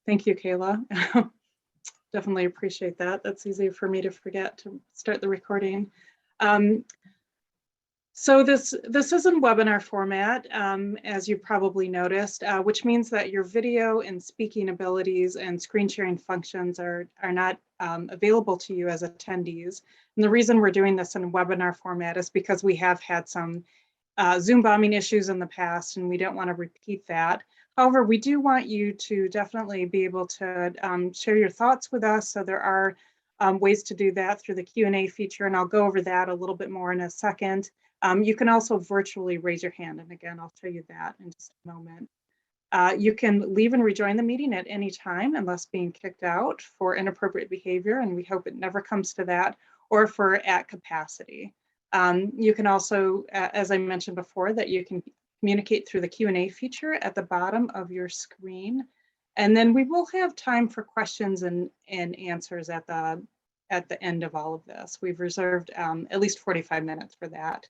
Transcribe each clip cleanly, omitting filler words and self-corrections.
Thank you, Kayla. Definitely appreciate that. That's easy for me to forget to start the recording. So this is in webinar format, as you probably noticed, which means that your video and speaking abilities and screen sharing functions are not available to you as attendees. And the reason we're doing this in webinar format is because we have had some Zoom bombing issues in the past, and we don't want to repeat that. However, we do want you to definitely be able to share your thoughts with us. So there are ways to do that through the Q&A feature, and I'll go over that a little bit more in a second. You can also virtually raise your hand, and again, I'll show you that in just a moment. You can leave and rejoin the meeting at any time unless being kicked out for inappropriate behavior, and we hope it never comes to that, or for at capacity. You can also, as I mentioned before, that you can communicate through the Q&A feature at the bottom of your screen. And then we will have time for questions and answers at the end of all of this. We've reserved at least 45 minutes for that.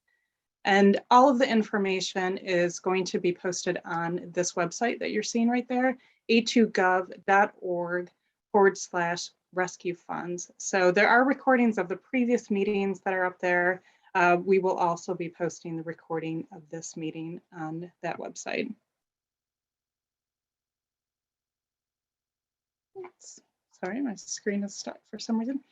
And all of the information is going to be posted on this website that you're seeing right there, a2gov.org/rescue funds. So there are recordings of the previous meetings that are up there. We will also be posting the recording of this meeting on that website. Oops, sorry, my screen is stuck for some reason.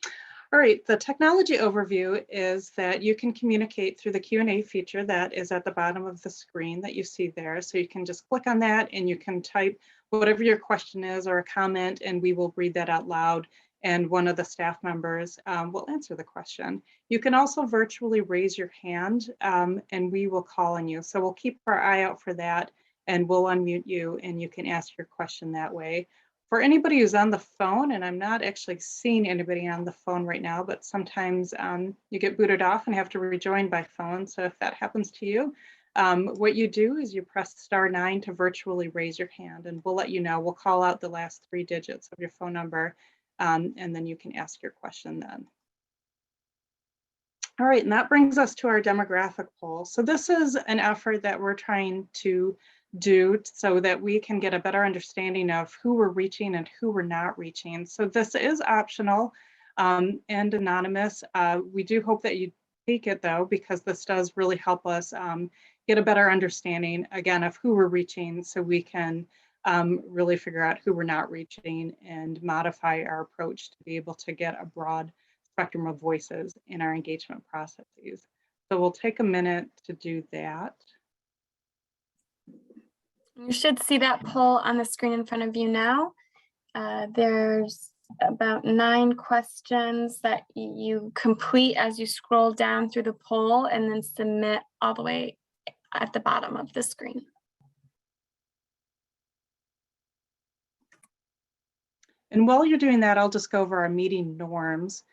All right, the technology overview is that you can communicate through the Q&A feature that is at the bottom of the screen that you see there. So you can just click on that and you can type whatever your question is or a comment, and we will read that out loud, and one of the staff members will answer the question. You can also virtually raise your hand and we will call on you. So we'll keep our eye out for that, and we'll unmute you and you can ask your question that way. For anybody who's on the phone, and I'm not actually seeing anybody on the phone right now, but sometimes you get booted off and have to rejoin by phone. So if that happens to you, what you do is you press *9 to virtually raise your hand, and we'll let you know. We'll call out the last 3 digits of your phone number, and then you can ask your question then. All right, and that brings us to our demographic poll. So this is an effort that we're trying to do so that we can get a better understanding of who we're reaching and who we're not reaching. So this is optional and anonymous. We do hope that you take it though, because this does really help us get a better understanding, again, of who we're reaching, so we can really figure out who we're not reaching and modify our approach to be able to get a broad spectrum of voices in our engagement processes. So we'll take a minute to do that. You should see that poll on the screen in front of you now. There's about 9 questions that you complete as you scroll down through the poll and then submit all the way at the bottom of the screen. And while you're doing that, I'll just go over our meeting norms.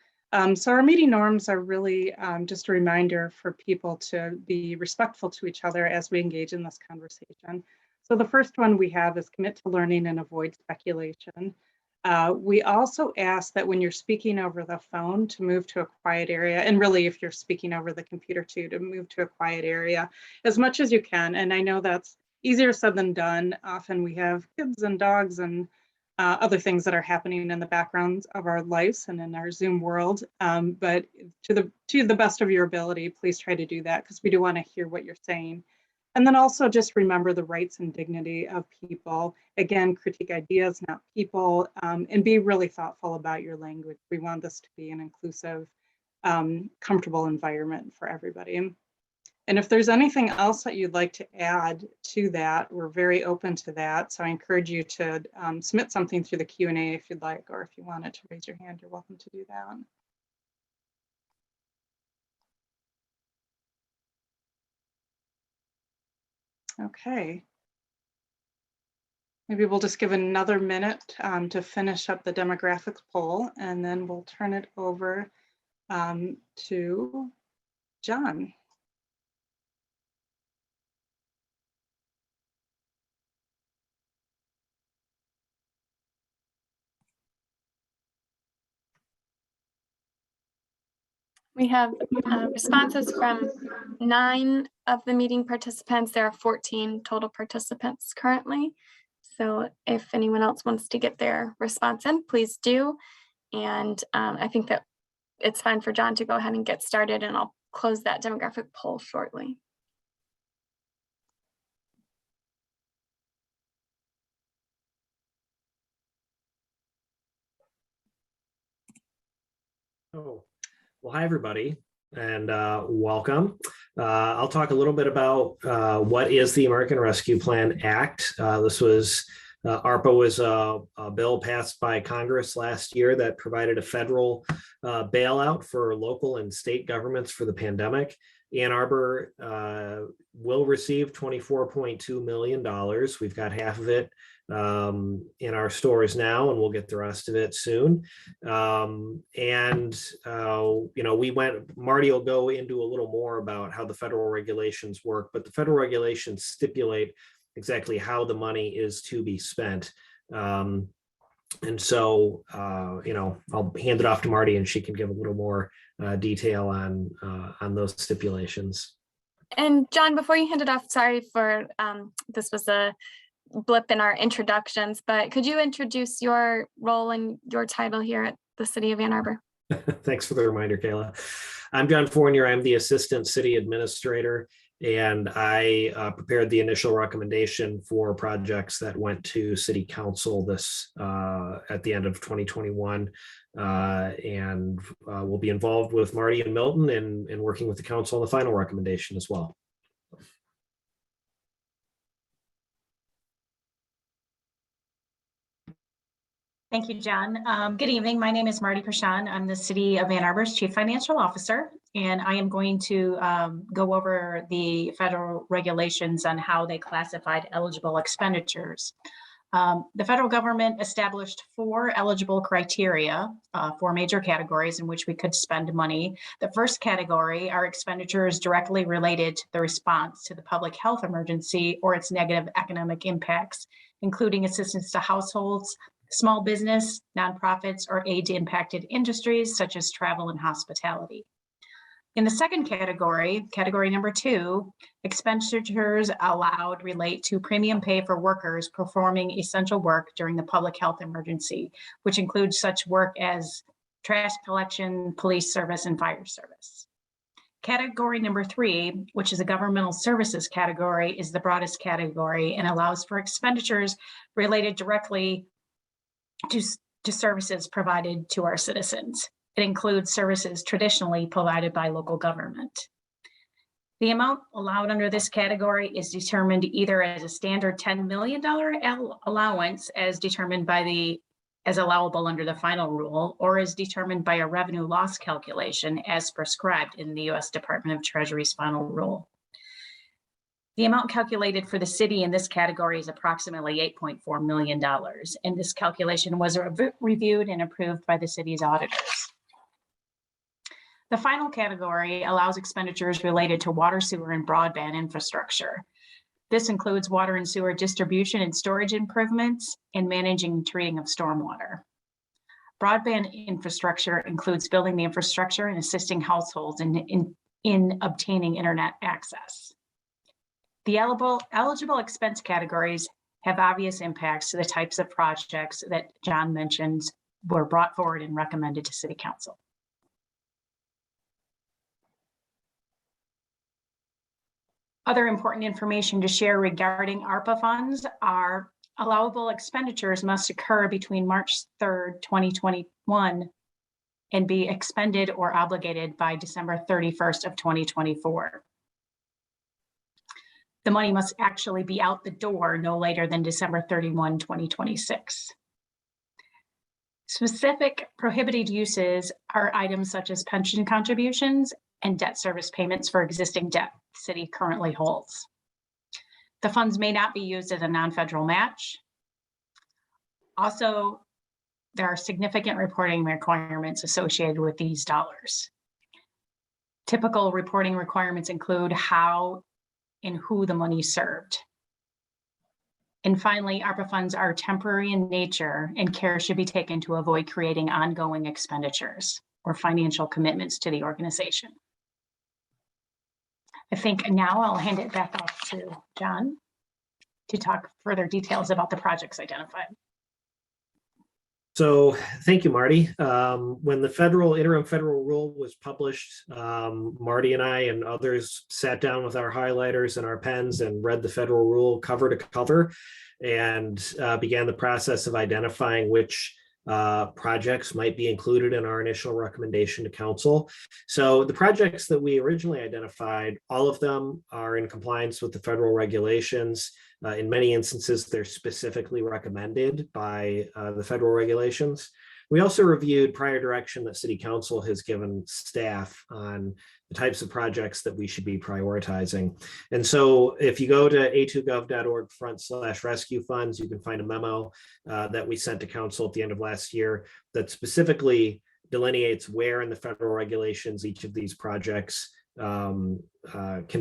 So our meeting norms are really just a reminder for people to be respectful to each other as we engage in this conversation. So the first one we have is commit to learning and avoid speculation. We also ask that when you're speaking over the phone to move to a quiet area, and really if you're speaking over the computer too, to move to a quiet area as much as you can. And I know that's easier said than done. Often we have kids and dogs and other things that are happening in the background of our lives and in our Zoom world. But to the best of your ability, please try to do that, because we do want to hear what you're saying. And then also just remember the rights and dignity of people. Again, critique ideas, not people, and be really thoughtful about your language. We want this to be an inclusive, comfortable environment for everybody. And if there's anything else that you'd like to add to that, we're very open to that. So I encourage you to submit something through the Q&A if you'd like, or if you wanted to raise your hand, you're welcome to do that. Okay. Maybe we'll just give another minute to finish up the demographics poll, and then we'll turn it over to John. We have responses from 9 of the meeting participants. There are 14 total participants currently. So if anyone else wants to get their response in, please do. And I think that it's fine for John to go ahead and get started, and I'll close that demographic poll shortly. Oh, well, hi, everybody, and welcome. I'll talk a little bit about what is the American Rescue Plan Act. This was, ARPA was a bill passed by Congress last year that provided a federal bailout for local and state governments for the pandemic. Ann Arbor will receive $24.2 million. We've got half of it in our stores now, and we'll get the rest of it soon. Marty will go into a little more about how the federal regulations work, but the federal regulations stipulate exactly how the money is to be spent. I'll hand it off to Marty, and she can give a little more detail on those stipulations. And John, before you hand it off, sorry for this was a blip in our introductions, but could you introduce your role and your title here at the City of Ann Arbor? Thanks for the reminder, Kayla. I'm John Fournier. I'm the Assistant City Administrator, and I prepared the initial recommendation for projects that went to City Council this at the end of 2021, and we'll be involved with Marty and Milton in working with the council on the final recommendation as well. Thank you, John. Good evening. My name is Marty Prashant. I'm the City of Ann Arbor's Chief Financial Officer, and I am going to go over the federal regulations on how they classified eligible expenditures. The federal government established 4 eligible criteria, 4 major categories in which we could spend money. The first category are expenditures directly related to the response to the public health emergency or its negative economic impacts, including assistance to households, small business, nonprofits, or aid to impacted industries such as travel and hospitality. In the second category, category number 2, expenditures allowed relate to premium pay for workers performing essential work during the public health emergency, which includes such work as trash collection, police service, and fire service. Category number 3, which is a governmental services category, is the broadest category and allows for expenditures related directly to services provided to our citizens. It includes services traditionally provided by local government. The amount allowed under this category is determined either as a standard $10 million allowance as determined by as allowable under the final rule, or is determined by a revenue loss calculation as prescribed in the U.S. Department of Treasury's final rule. The amount calculated for the city in this category is approximately $8.4 million, and this calculation was reviewed and approved by the city's auditors. The final category allows expenditures related to water, sewer, and broadband infrastructure. This includes water and sewer distribution and storage improvements and managing and treating of stormwater. Broadband infrastructure includes building the infrastructure and assisting households in obtaining internet access. The eligible expense categories have obvious impacts to the types of projects that John mentioned were brought forward and recommended to City Council. Other important information to share regarding ARPA funds are allowable expenditures must occur between March 3rd, 2021 and be expended or obligated by December 31st of 2024. The money must actually be out the door no later than December 31, 2026. Specific prohibited uses are items such as pension contributions and debt service payments for existing debt the city currently holds. The funds may not be used as a non-federal match. Also, there are significant reporting requirements associated with these dollars. Typical reporting requirements include how and who the money served. And finally, ARPA funds are temporary in nature and care should be taken to avoid creating ongoing expenditures. or financial commitments to the organization. I think now I'll hand it back off to John to talk further details about the projects identified. So thank you, Marty. When the interim federal rule was published, Marty and I and others sat down with our highlighters and our pens and read the federal rule cover to cover and began the process of identifying which projects might be included in our initial recommendation to council. So the projects that we originally identified, all of them are in compliance with the federal regulations. In many instances, they're specifically recommended by the federal regulations. We also reviewed prior direction that City Council has given staff on the types of projects that we should be prioritizing. And so if you go to a2gov.org/rescue funds, you can find a memo that we sent to council at the end of last year that specifically delineates where in the federal regulations each of these projects can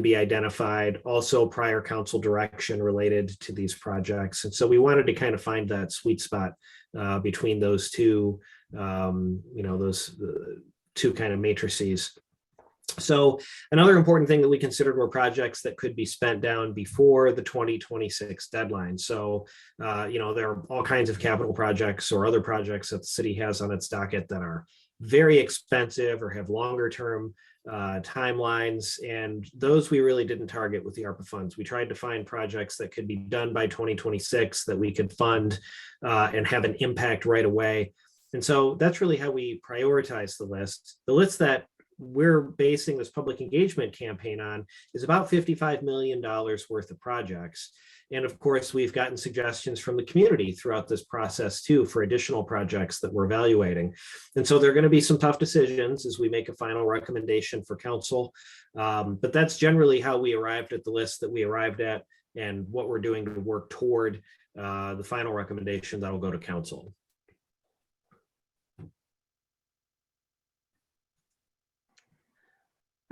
be identified, also prior council direction related to these projects. And so we wanted to kind of find that sweet spot between those two, those two kind of matrices. So another important thing that we considered were projects that could be spent down before the 2026 deadline. So, there are all kinds of capital projects or other projects that the city has on its docket that are very expensive or have longer term timelines, and those we really didn't target with the ARPA funds. We tried to find projects that could be done by 2026 that we could fund and have an impact right away. And so that's really how we prioritize the list. The list that we're basing this public engagement campaign on is about $55 million worth of projects. And of course, we've gotten suggestions from the community throughout this process too for additional projects that we're evaluating. And so there are going to be some tough decisions as we make a final recommendation for council. But that's generally how we arrived at the list that we arrived at and what we're doing to work toward the final recommendation that will go to council.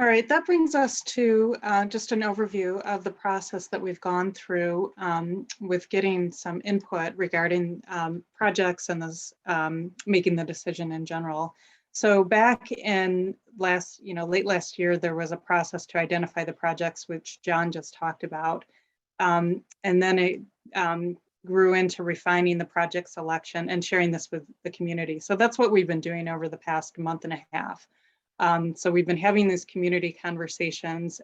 All right, that brings us to just an overview of the process that we've gone through with getting some input regarding projects and this, making the decision in general. So back in late last year, there was a process to identify the projects, which John just talked about. And then it grew into refining the project selection and sharing this with the community. So that's what we've been doing over the past month and a half. So we've been having these community conversations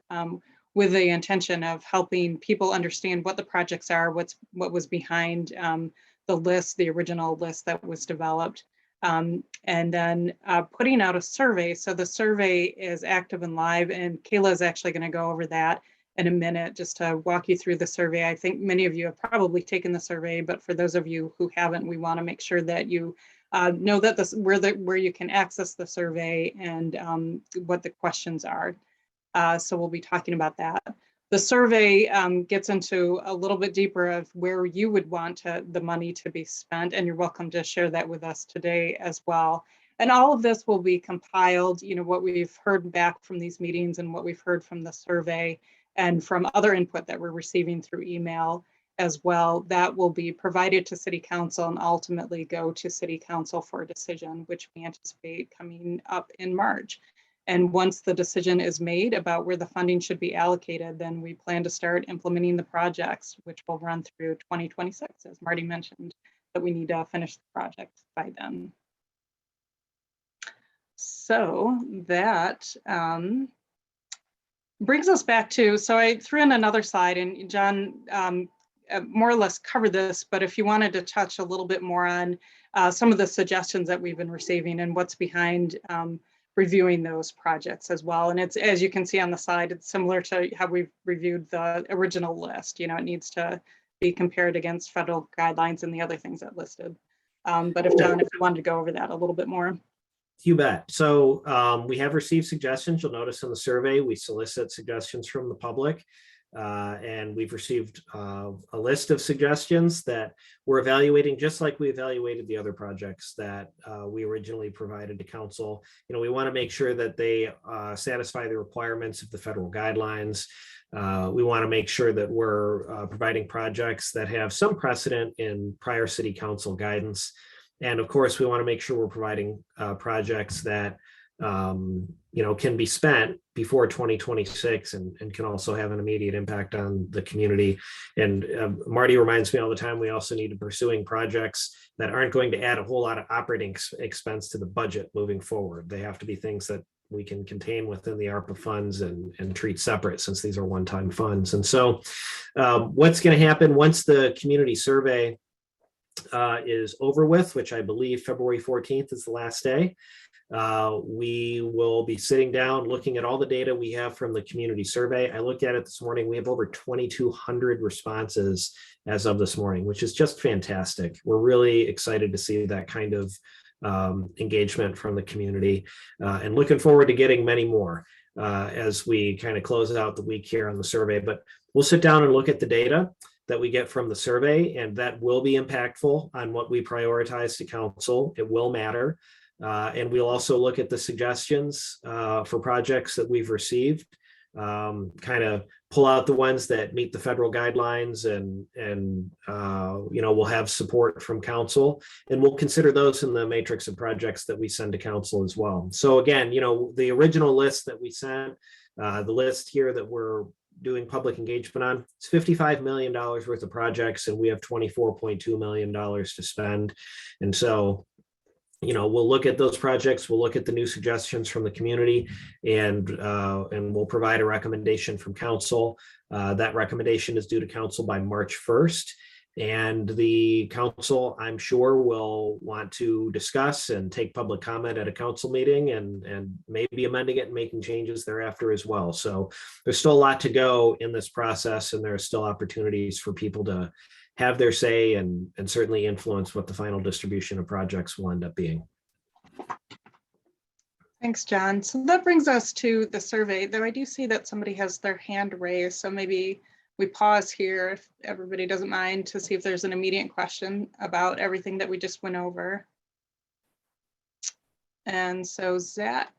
with the intention of helping people understand what the projects are, what was behind the list, the original list that was developed, and then putting out a survey. So the survey is active and live, and Kayla is actually going to go over that in a minute just to walk you through the survey. I think many of you have probably taken the survey, but for those of you who haven't, we want to make sure that you know that where you can access the survey and what the questions are. So we'll be talking about that. The survey gets into a little bit deeper of where you would want the money to be spent, and you're welcome to share that with us today as well. And all of this will be compiled, what we've heard back from these meetings and what we've heard from the survey and from other input that we're receiving through email as well. That will be provided to City Council and ultimately go to City Council for a decision, which we anticipate coming up in March. And once the decision is made about where the funding should be allocated, then we plan to start implementing the projects, which will run through 2026, as Marty mentioned, that we need to finish the project by then. So that brings us back to, so I threw in another slide, and John more or less covered this, but if you wanted to touch a little bit more on some of the suggestions that we've been receiving and what's behind reviewing those projects as well. And it's, as you can see on the slide, it's similar to how we've reviewed the original list. It needs to be compared against federal guidelines and the other things that listed. But if you wanted to go over that a little bit more. You bet. So we have received suggestions. You'll notice in the survey, we solicit suggestions from the public. And we've received a list of suggestions that we're evaluating, just like we evaluated the other projects that we originally provided to council. We want to make sure that they satisfy the requirements of the federal guidelines. We want to make sure that we're providing projects that have some precedent in prior City Council guidance. And of course, we want to make sure we're providing projects that can be spent before 2026 and can also have an immediate impact on the community. And Marty reminds me all the time, we also need to be pursuing projects that aren't going to add a whole lot of operating expense to the budget moving forward. They have to be things that we can contain within the ARPA funds and treat separate, since these are one-time funds. And so what's going to happen once the community survey is over with, which I believe February 14th is the last day, we will be sitting down looking at all the data we have from the community survey. I looked at it this morning. We have over 2,200 responses as of this morning, which is just fantastic. We're really excited to see that kind of engagement from the community, and looking forward to getting many more as we kind of close out the week here on the survey. But we'll sit down and look at the data that we get from the survey, and that will be impactful on what we prioritize to council. It will matter. And we'll also look at the suggestions for projects that we've received, kind of pull out the ones that meet the federal guidelines, and we'll have support from council, and we'll consider those in the matrix of projects that we send to council as well. So again, the original list that we sent, the list here that we're doing public engagement on, it's $55 million worth of projects, and we have $24.2 million to spend. And so we'll look at those projects, we'll look at the new suggestions from the community, and we'll provide a recommendation from council. That recommendation is due to council by March 1st. And the council, I'm sure, will want to discuss and take public comment at a council meeting, and maybe amending it and making changes thereafter as well. So there's still a lot to go in this process, and there are still opportunities for people to have their say and certainly influence what the final distribution of projects will end up being. Thanks, John. So that brings us to the survey, though I do see that somebody has their hand raised. So maybe we pause here, if everybody doesn't mind, to see if there's an immediate question about everything that we just went over. And so Zach,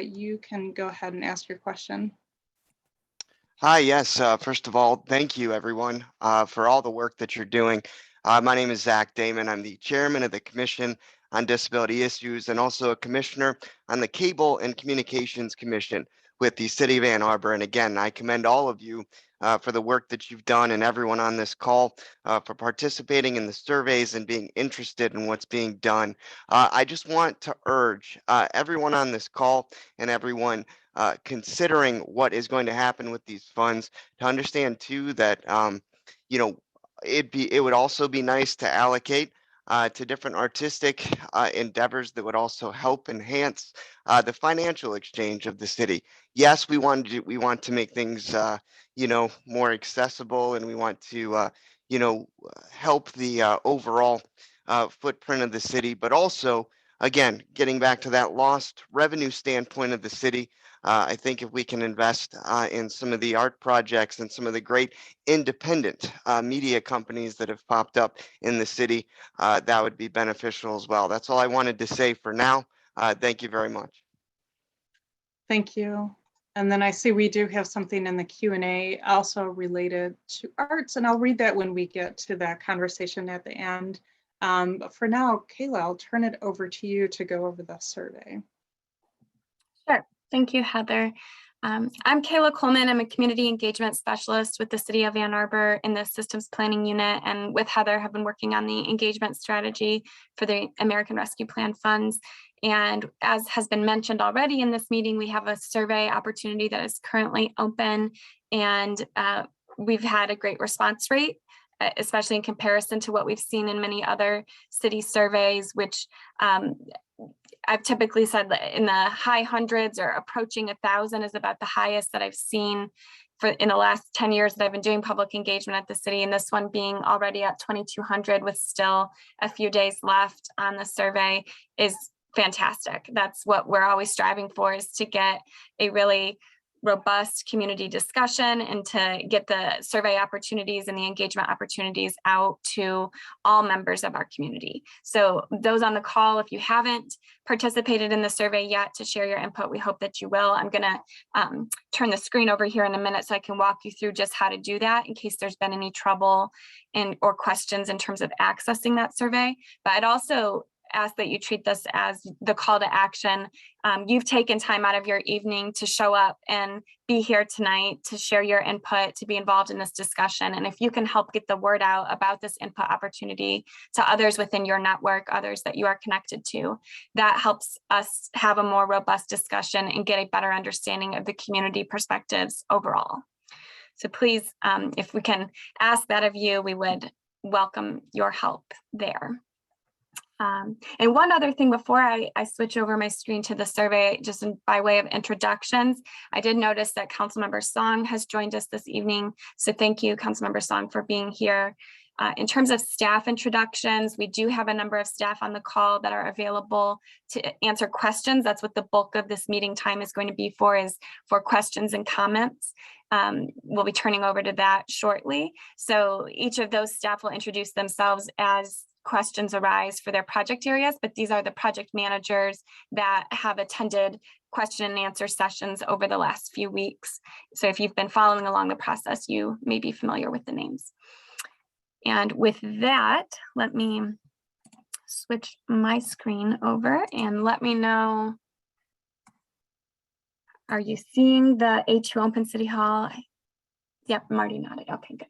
you can go ahead and ask your question. Hi, yes. First of all, thank you everyone for all the work that you're doing. My name is Zach Damon. I'm the chairman of the Commission on Disability Issues and also a commissioner on the Cable and Communications Commission with the City of Ann Arbor. And again, I commend all of you for the work that you've done, and everyone on this call for participating in the surveys and being interested in what's being done. I just want to urge everyone on this call and everyone considering what is going to happen with these funds to understand too that it would also be nice to allocate to different artistic endeavors that would also help enhance the financial exchange of the city. Yes, we want to make things more accessible, and we want to help the overall footprint of the city, but also, again, getting back to that lost revenue standpoint of the city. I think if we can invest in some of the art projects and some of the great independent media companies that have popped up in the city, that would be beneficial as well. That's all I wanted to say for now. Thank you very much. Thank you. And then I see we do have something in the Q&A also related to arts, and I'll read that when we get to that conversation at the end. But for now, Kayla, I'll turn it over to you to go over the survey. Sure. Thank you, Heather. I'm Kayla Coleman. I'm a community engagement specialist with the City of Ann Arbor in the Systems Planning Unit, and with Heather have been working on the engagement strategy for the American Rescue Plan funds. And as has been mentioned already in this meeting, we have a survey opportunity that is currently open, and we've had a great response rate, especially in comparison to what we've seen in many other city surveys, which I've typically said that in the high hundreds or approaching 1,000 is about the highest that I've seen in the last 10 years that I've been doing public engagement at the city, and this one being already at 2,200 with still a few days left on the survey is fantastic. That's what we're always striving for, is to get a really robust community discussion and to get the survey opportunities and the engagement opportunities out to all members of our community. So those on the call, if you haven't participated in the survey yet, to share your input, we hope that you will. I'm gonna turn the screen over here in a minute so I can walk you through just how to do that in case there's been any trouble or questions in terms of accessing that survey. But I'd also ask that you treat this as the call to action. You've taken time out of your evening to show up and be here tonight to share your input, to be involved in this discussion. And if you can help get the word out about this input opportunity to others within your network, others that you are connected to, that helps us have a more robust discussion and get a better understanding of the community perspectives overall. So please, if we can ask that of you, we would welcome your help there. And one other thing before I switch over my screen to the survey, just by way of introductions, I did notice that Councilmember Song has joined us this evening. So thank you, Councilmember Song, for being here. In terms of staff introductions, we do have a number of staff on the call that are available to answer questions. That's what the bulk of this meeting time is going to be for, is for questions and comments. We'll be turning over to that shortly. So each of those staff will introduce themselves as questions arise for their project areas, but these are the project managers that have attended question and answer sessions over the last few weeks. So if you've been following along the process, you may be familiar with the names. And with that, let me switch my screen over and let me know, are you seeing the A2 Open City Hall? Yep, Marty nodded. Okay, good.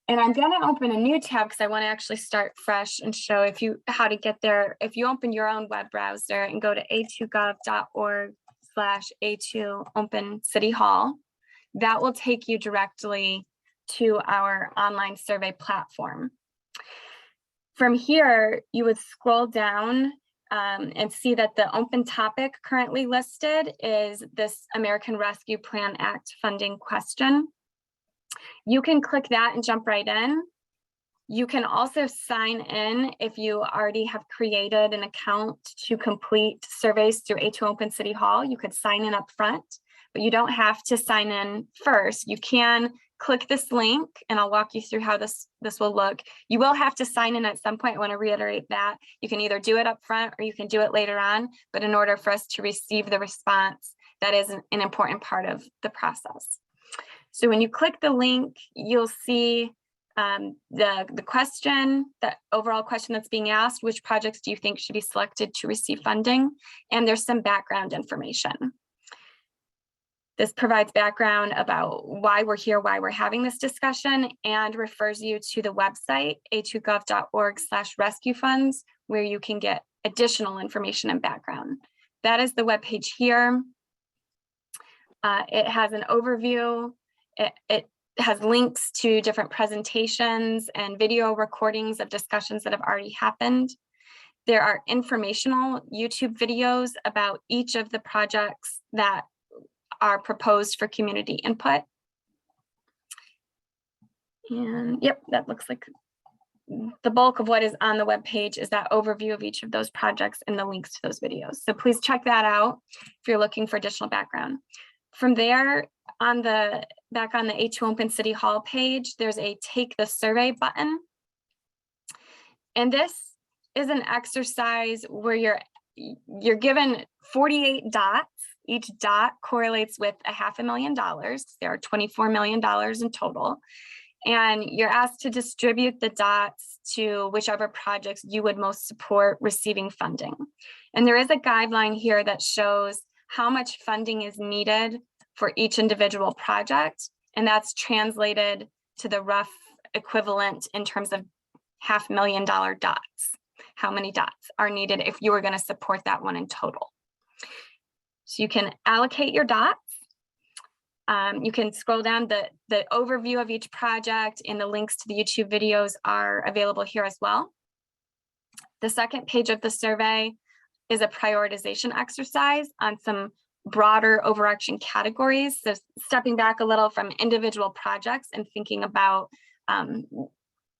And I'm going to open a new tab because I want to actually start fresh and show how to get there. If you open your own web browser and go to a2gov.org/A2 Open City Hall, that will take you directly to our online survey platform. From here, you would scroll down and see that the open topic currently listed is this American Rescue Plan Act funding question. You can click that and jump right in. You can also sign in if you already have created an account to complete surveys through A2 Open City Hall. You could sign in up front, but you don't have to sign in first. You can click this link and I'll walk you through how this will look. You will have to sign in at some point. I want to reiterate that. You can either do it up front or you can do it later on, but in order for us to receive the response, that is an important part of the process. So when you click the link, you'll see the question, the overall question that's being asked, which projects do you think should be selected to receive funding? And there's some background information. This provides background about why we're here, why we're having this discussion, and refers you to the website, a2gov.org/rescue funds, where you can get additional information and background. That is the webpage here. It has an overview. It has links to different presentations and video recordings of discussions that have already happened. There are informational YouTube videos about each of the projects that are proposed for community input. And yep, that looks like the bulk of what is on the webpage is that overview of each of those projects and the links to those videos. So please check that out if you're looking for additional background. From there, back on the A2 Open City Hall page, there's a Take the Survey button. And this is an exercise where you're given 48 dots. Each dot correlates with $500,000. There are $24 million in total. And you're asked to distribute the dots to whichever projects you would most support receiving funding. And there is a guideline here that shows how much funding is needed for each individual project. And that's translated to the rough equivalent in terms of $500,000 dots. How many dots are needed if you were going to support that one in total? So you can allocate your dots. You can scroll down. The overview of each project and the links to the YouTube videos are available here as well. The second page of the survey is a prioritization exercise on some broader overarching categories. So stepping back a little from individual projects and thinking about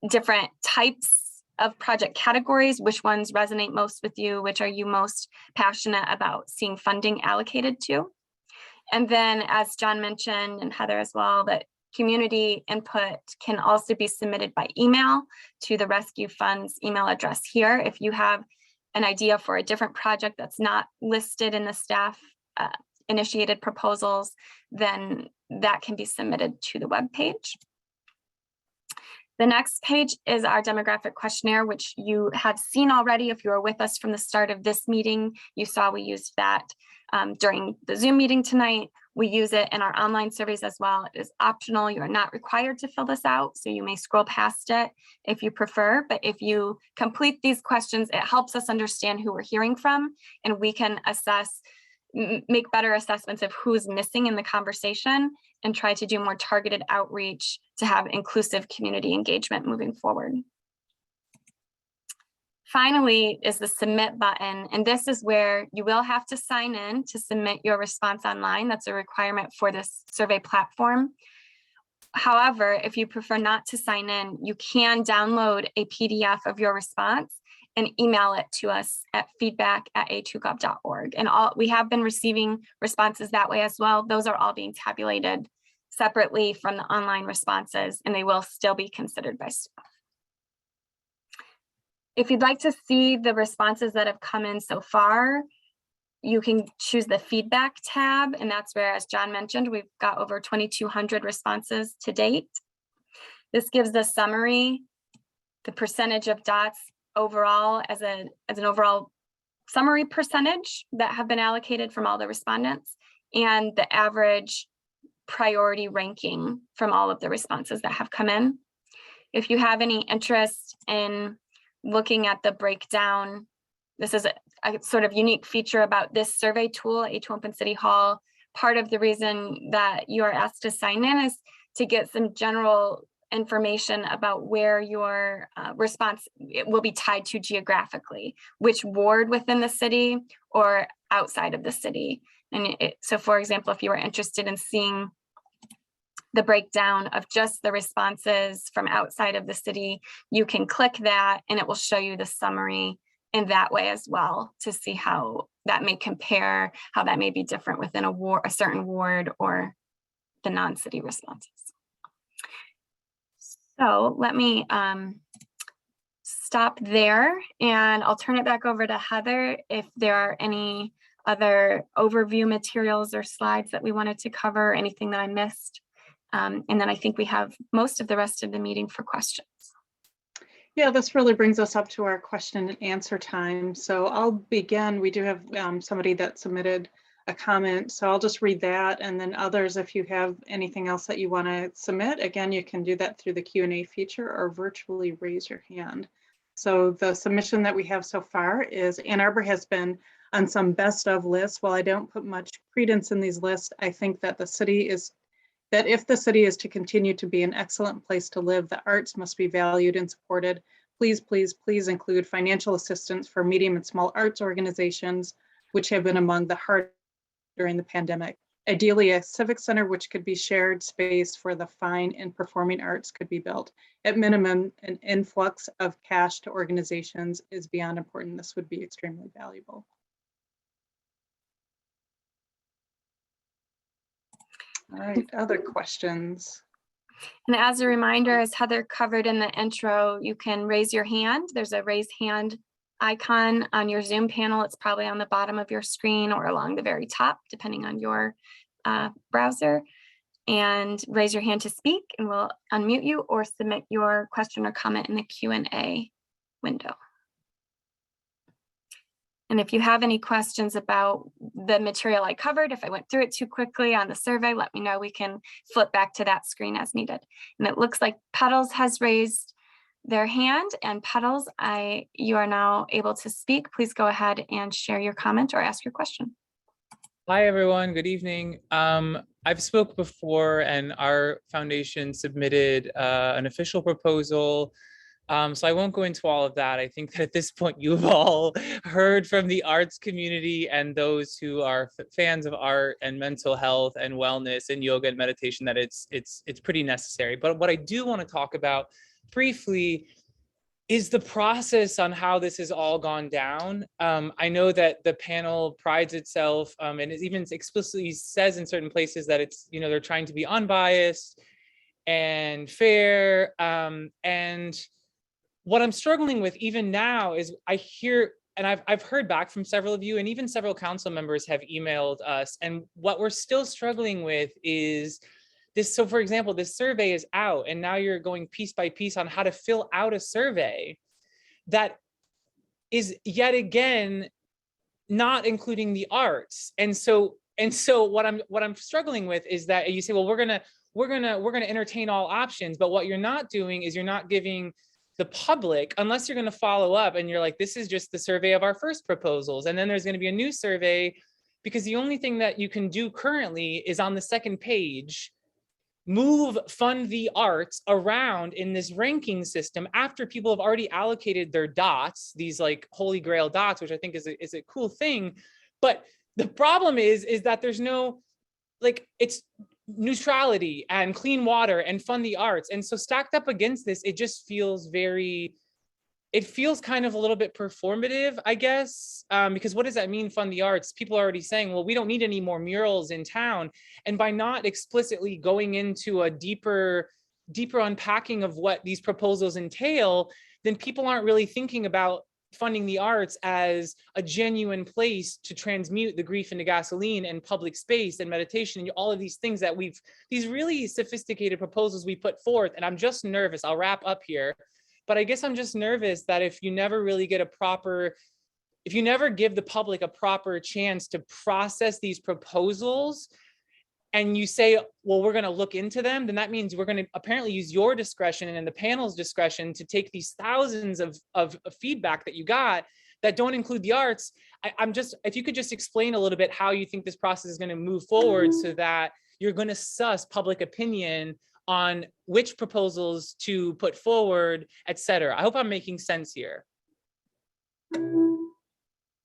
different types of project categories, which ones resonate most with you, which are you most passionate about seeing funding allocated to. And then, as John mentioned, and Heather as well, that community input can also be submitted by email to the Rescue Funds email address here. If you have an idea for a different project that's not listed in the staff initiated proposals, then that can be submitted to the webpage. The next page is our demographic questionnaire, which you have seen already. If you were with us from the start of this meeting, you saw we used that during the Zoom meeting tonight. We use it in our online surveys as well. It is optional. You are not required to fill this out, so you may scroll past it if you prefer. But if you complete these questions, it helps us understand who we're hearing from, and we can make better assessments of who's missing in the conversation and try to do more targeted outreach to have inclusive community engagement moving forward. Finally is the submit button, and this is where you will have to sign in to submit your response online. That's a requirement for this survey platform. However, if you prefer not to sign in, you can download a PDF of your response and email it to us at feedback@a2gov.org. And we have been receiving responses that way as well. Those are all being tabulated separately from the online responses, and they will still be considered by staff. If you'd like to see the responses that have come in so far, you can choose the feedback tab, and that's where, as John mentioned, we've got over 2,200 responses to date. This gives the summary, the percentage of dots overall as an overall summary percentage that have been allocated from all the respondents, and the average priority ranking from all of the responses that have come in. If you have any interest in looking at the breakdown, this is a sort of unique feature about this survey tool, A2 Open City Hall. Part of the reason that you are asked to sign in is to get some general information about where your response will be tied to geographically, which ward within the city or outside of the city. And so, for example, if you were interested in seeing the breakdown of just the responses from outside of the city, you can click that and it will show you the summary in that way as well, to see how that may compare, how that may be different within a certain ward or the non-city responses. So let me stop there, and I'll turn it back over to Heather if there are any other overview materials or slides that we wanted to cover, anything that I missed. And then I think we have most of the rest of the meeting for questions. Yeah, this really brings us up to our question and answer time. So I'll begin. We do have somebody that submitted a comment, so I'll just read that, and then others, if you have anything else that you want to submit, again, you can do that through the Q&A feature or virtually raise your hand. So the submission that we have so far is Ann Arbor has been on some best of lists. While I don't put much credence in these lists, I think that if the city is to continue to be an excellent place to live, the arts must be valued and supported. Please, please, please include financial assistance for medium and small arts organizations, which have been among the hardest during the pandemic. Ideally, a civic center which could be shared space for the fine and performing arts could be built. At minimum, an influx of cash to organizations is beyond important. This would be extremely valuable. All right, other questions? And as a reminder, as Heather covered in the intro, you can raise your hand. There's a raise hand icon on your Zoom panel. It's probably on the bottom of your screen or along the very top, depending on your browser. And raise your hand to speak, and we'll unmute you or submit your question or comment in the Q&A window. And if you have any questions about the material I covered, if I went through it too quickly on the survey, let me know. We can flip back to that screen as needed. And it looks like Petals has raised their hand, and Petals, you are now able to speak. Please go ahead and share your comment or ask your question. Hi, everyone. Good evening. I've spoke before, and our foundation submitted an official proposal. So I won't go into all of that. I think that at this point you've all heard from the arts community and those who are fans of art and mental health and wellness and yoga and meditation that it's pretty necessary. But what I do want to talk about briefly is the process on how this has all gone down. I know that the panel prides itself, and it even explicitly says in certain places that it's, they're trying to be unbiased and fair. And what I'm struggling with even now is I hear, and I've heard back from several of you, and even several council members have emailed us. And what we're still struggling with is So for example, this survey is out and now you're going piece by piece on how to fill out a survey that is yet again not including the arts. And so what I'm struggling with is that you say, well, we're gonna entertain all options, but what you're not doing is you're not giving the public, unless you're going to follow up and you're like, this is just the survey of our first proposals, and then there's going to be a new survey, because the only thing that you can do currently is on the second page move fund the arts around in this ranking system after people have already allocated their dots, these like holy grail dots, which I think is a cool thing. But the problem is that there's no, like, it's neutrality and clean water and fund the arts. And so stacked up against this, it just feels it feels kind of a little bit performative, I guess, because what does that mean, fund the arts? People are already saying, well, we don't need any more murals in town. And by not explicitly going into a deeper unpacking of what these proposals entail, then people aren't really thinking about funding the arts as a genuine place to transmute the grief into gasoline and public space and meditation and all of these things that these really sophisticated proposals we put forth. And I'm just nervous, I'll wrap up here. But I guess I'm just nervous that if you never really get if you never give the public a proper chance to process these proposals and you say, well, we're going to look into them, then that means we're going to apparently use your discretion and the panel's discretion to take these thousands of feedback that you got that don't include the arts. If you could just explain a little bit how you think this process is going to move forward so that you're going to suss public opinion on which proposals to put forward, et cetera. I hope I'm making sense here.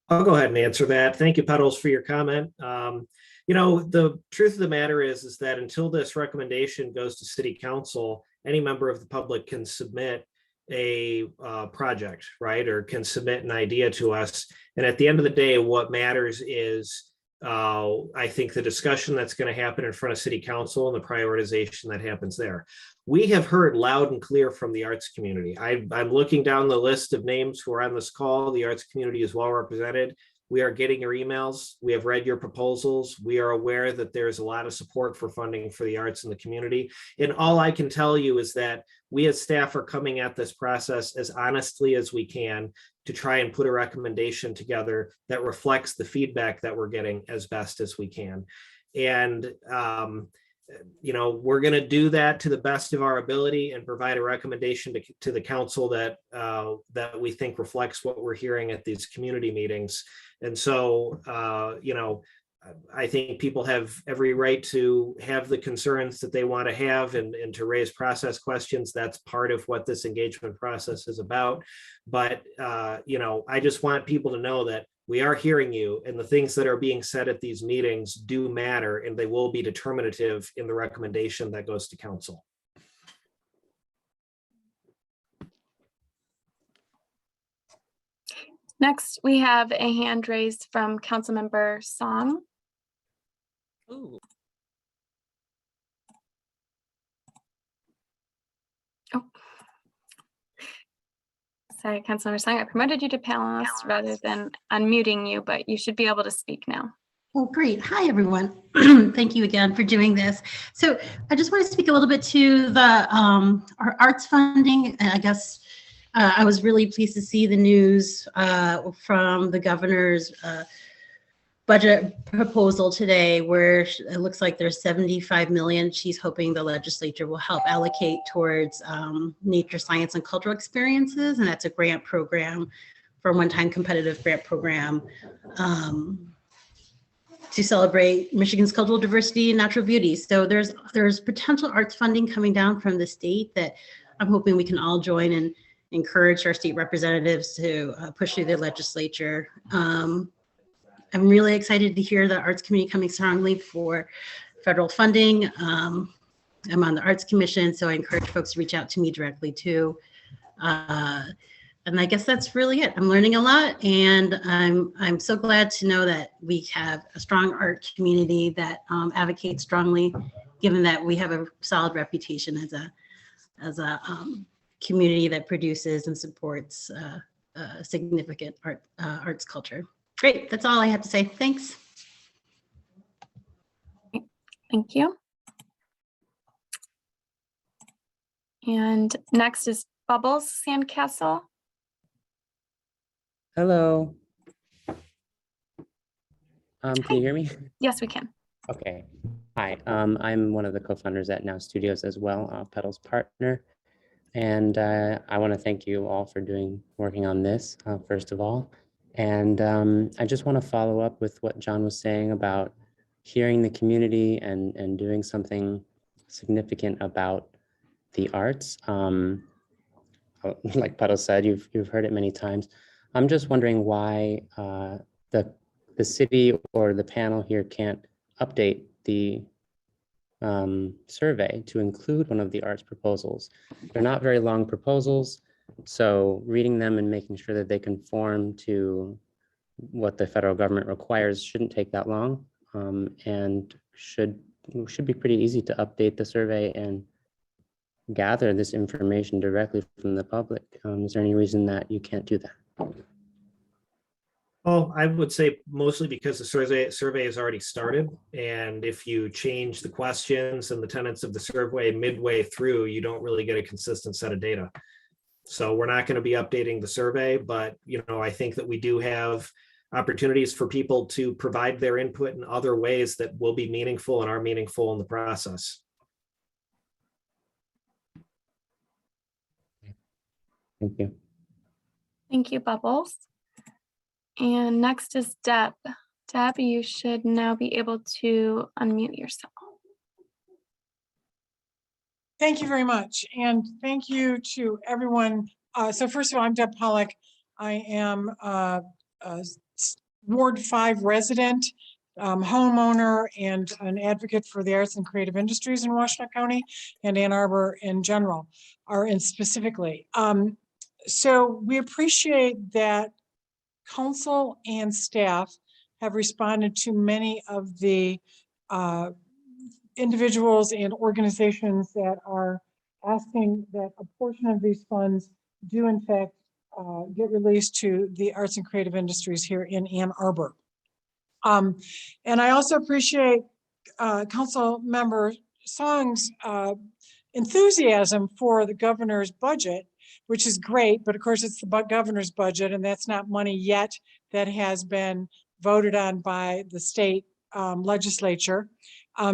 I'll go ahead and answer that. Thank you, Petals, for your comment. The truth of the matter is that until this recommendation goes to City Council, any member of the public can submit a project, right? Or can submit an idea to us. And at the end of the day, what matters is I think the discussion that's going to happen in front of City Council and the prioritization that happens there. We have heard loud and clear from the arts community. I'm looking down the list of names who are on this call. The arts community is well represented. We are getting your emails. We have read your proposals. We are aware that there's a lot of support for funding for the arts in the community. And all I can tell you is that we as staff are coming at this process as honestly as we can to try and put a recommendation together that reflects the feedback that we're getting as best as we can. And, we're going to do that to the best of our ability and provide a recommendation to the council that we think reflects what we're hearing at these community meetings. And so, I think people have every right to have the concerns that they want to have and to raise process questions. That's part of what this engagement process is about. But, I just want people to know that we are hearing you, and the things that are being said at these meetings do matter, and they will be determinative in the recommendation that goes to council. Next, we have a hand raised from Councilmember Song. Ooh. Oh. Sorry, Councilmember Song, I promoted you to panelist rather than unmuting you, but you should be able to speak now. Oh, great. Hi, everyone. Thank you again for doing this. So I just want to speak a little bit to the our arts funding. I guess I was really pleased to see the news from the governor's budget proposal today, where it looks like there's 75 million. She's hoping the legislature will help allocate towards nature, science, and cultural experiences. And that's a grant program for a one-time competitive grant program to celebrate Michigan's cultural diversity and natural beauty. So there's potential arts funding coming down from the state that I'm hoping we can all join and encourage our state representatives to push through the legislature. I'm really excited to hear the arts community coming strongly for federal funding. I'm on the Arts Commission, so I encourage folks to reach out to me directly too. And I guess that's really it. I'm learning a lot, and I'm so glad to know that we have a strong art community that advocates strongly, given that we have a solid reputation as a community that produces and supports significant arts culture. Great, that's all I have to say. Thanks. Thank you. And next is Bubbles Sandcastle. Hello. Can Hi. you hear me? Yes, we can. Okay. Hi, I'm one of the co-founders at Now Studios as well, Pedal's partner. And I want to thank you all for working on this, first of all. And I just want to follow up with what John was saying about hearing the community and doing something significant about the arts. Like Pedal said, you've heard it many times. I'm just wondering why the city or the panel here can't update the survey to include one of the arts proposals. They're not very long proposals, so reading them and making sure that they conform to what the federal government requires shouldn't take that long, and should be pretty easy to update the survey and gather this information directly from the public. Is there any reason that you can't do that? Well, I would say mostly because the survey has already started. And if you change the questions and the tenets of the survey midway through, you don't really get a consistent set of data. So we're not going to be updating the survey, but I think that we do have opportunities for people to provide their input in other ways that will be meaningful and are meaningful in the process. Thank you. Thank you, Bubbles. And next is Deb. Deb, you should now be able to unmute yourself. Thank you very much. And thank you to everyone. So first of all, I'm Deb Pollack. I am a Ward 5 resident, homeowner, and an advocate for the arts and creative industries in Washtenaw County and Ann Arbor in general, and specifically. So we appreciate that council and staff have responded to many of the individuals and organizations that are asking that a portion of these funds do in fact get released to the arts and creative industries here in Ann Arbor. And I also appreciate Council Member Song's enthusiasm for the governor's budget, which is great, but of course it's the governor's budget and that's not money yet that has been voted on by the state legislature.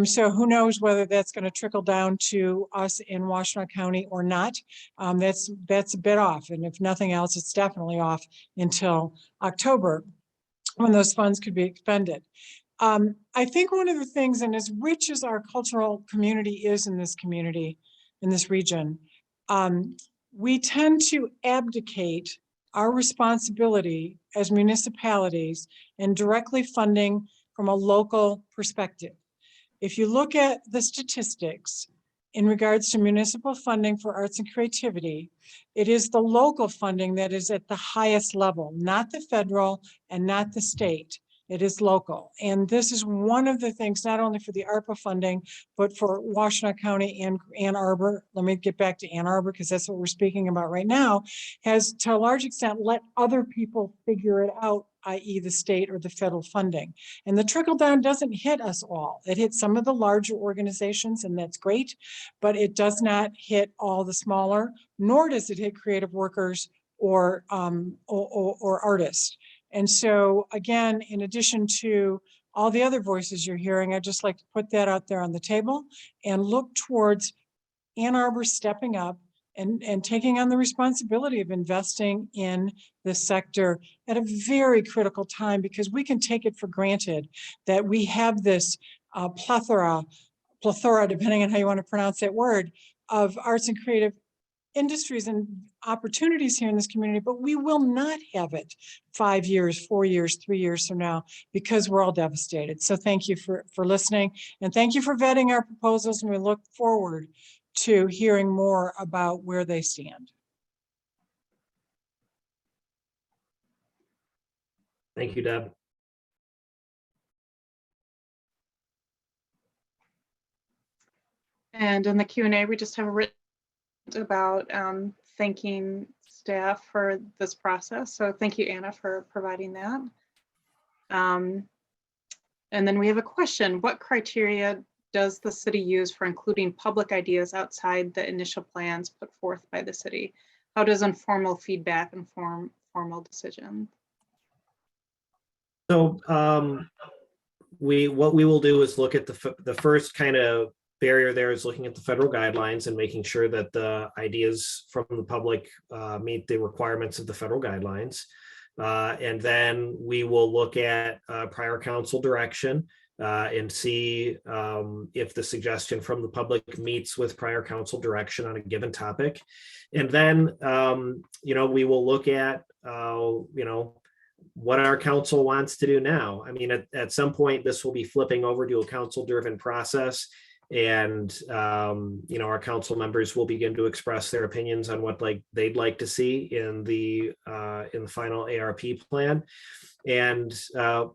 So who knows whether that's going to trickle down to us in Washtenaw County or not. That's a bit off, and if nothing else, it's definitely off until October when those funds could be expended. I think one of the things, and as rich as our cultural community is in this community, in this region, we tend to abdicate our responsibility as municipalities in directly funding from a local perspective. If you look at the statistics in regards to municipal funding for arts and creativity, it is the local funding that is at the highest level, not the federal and not the state. It is local. And this is one of the things, not only for the ARPA funding, but for Washtenaw County and Ann Arbor. Let me get back to Ann Arbor because that's what we're speaking about right now, has to a large extent let other people figure it out, i.e. the state or the federal funding. And the trickle down doesn't hit us all. It hits some of the larger organizations, and that's great, but it does not hit all the smaller, nor does it hit creative workers or artists. And so again, in addition to all the other voices you're hearing, I'd just like to put that out there on the table and look towards Ann Arbor stepping up and taking on the responsibility of investing in this sector at a very critical time, because we can take it for granted that we have this plethora, depending on how you want to pronounce that word, of arts and creative industries and opportunities here in this community, but we will not have it 5 years, 4 years, 3 years from now, because we're all devastated. So thank you for listening, and thank you for vetting our proposals, and we look forward to hearing more about where they stand. Thank you, Deb. And in the Q&A, we just have written about thanking staff for this process. So thank you, Anna, for providing that. And then we have a question. What criteria does the city use for including public ideas outside the initial plans put forth by the city? How does informal feedback inform formal decisions? So what we will do is look at the first kind of barrier there is looking at the federal guidelines and making sure that the ideas from the public meet the requirements of the federal guidelines. And then we will look at prior council direction and see if the suggestion from the public meets with prior council direction on a given topic. And then, we will look at, what our council wants to do now. I mean, at some point, this will be flipping over to a council-driven process. And, our council members will begin to express their opinions on what they'd like to see in the final ARP plan. And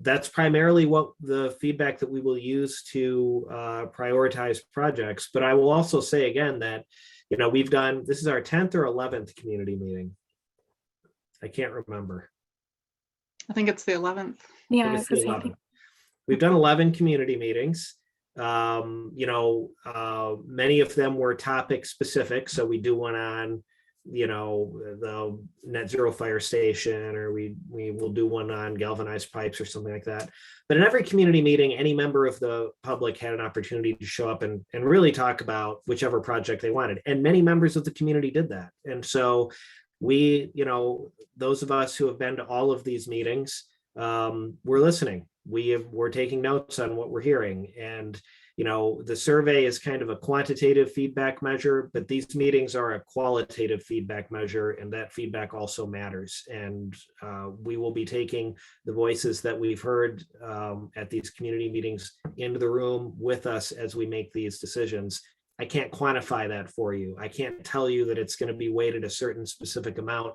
that's primarily what the feedback that we will use to prioritize projects. But I will also say again that, this is our 10th or 11th community meeting. I can't remember. I think it's the 11th. Yeah, It's the 11th. We've done 11 community meetings. Many of them were topic specific. So we do one on, the net zero fire station, or we will do one on galvanized pipes or something like that. But in every community meeting, any member of the public had an opportunity to show up and really talk about whichever project they wanted. And many members of the community did that. And so we, those of us who have been to all of these meetings, we're listening. We're taking notes on what we're hearing. And, the survey is kind of a quantitative feedback measure, but these meetings are a qualitative feedback measure, and that feedback also matters. And we will be taking the voices that we've heard at these community meetings into the room with us as we make these decisions. I can't quantify that for you. I can't tell you that it's going to be weighted a certain specific amount,